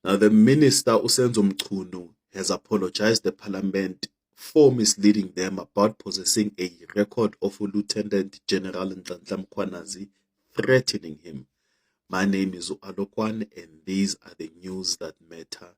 Now, the Minister Usenzo Mchunu has apologized to the Parliament for misleading them about possessing a record of Lieutenant General Nhlanhla Mkhwanazi threatening him. My name is Alokwan, and these are the news that matter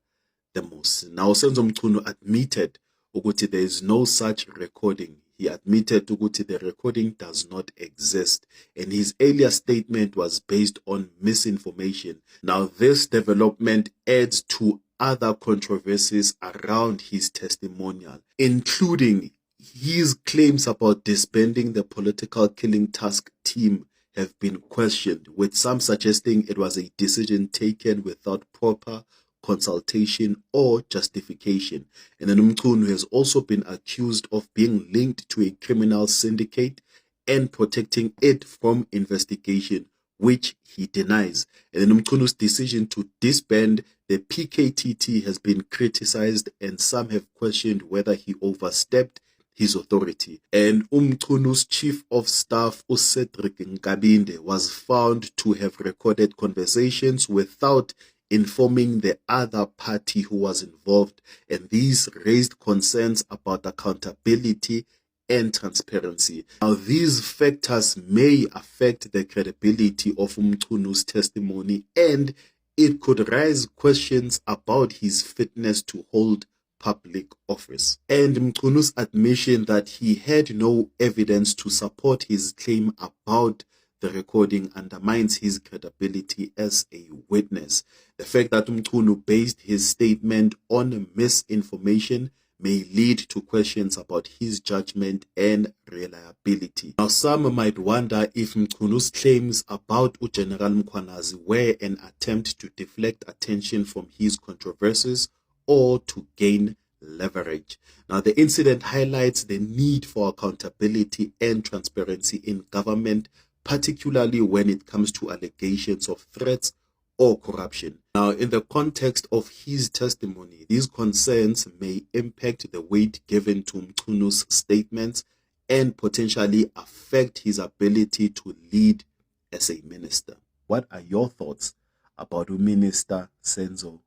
the most. Now, Usenzo Mchunu admitted ukuthi there is no such recording. He admitted ukuthi the recording does not exist, and his earlier statement was based on misinformation. Now, this development adds to other controversies around his testimonial, including his claims about disbanding the political killing task team have been questioned, with some suggesting it was a decision taken without proper consultation or justification. And then Mchunu has also been accused of being linked to a criminal syndicate and protecting it from investigation, which he denies. And then Mchunu's decision to disband the PKTT has been criticized, and some have questioned whether he overstepped his authority. And Mchunu's chief of staff, Cedric Nkabinde, was found to have recorded conversations without informing the other party who was involved, and these raised concerns about accountability and transparency. Now, these factors may affect the credibility of Mchunu's testimony, and it could raise questions about his fitness to hold public office. And Mchunu's admission that he had no evidence to support his claim about the recording undermines his credibility as a witness. The fact that Mchunu based his statement on misinformation may lead to questions about his judgment and reliability. Now, some might wonder if Mchunu's claims about General Mkhwanazi were an attempt to deflect attention from his controversies or to gain leverage. Now, the incident highlights the need for accountability and transparency in government, particularly when it comes to allegations of threats or corruption. Now, in the context of his testimony, these concerns may impact the weight given to Mchunu's statements and potentially affect his ability to lead as a minister. What are your thoughts about Minister Senzo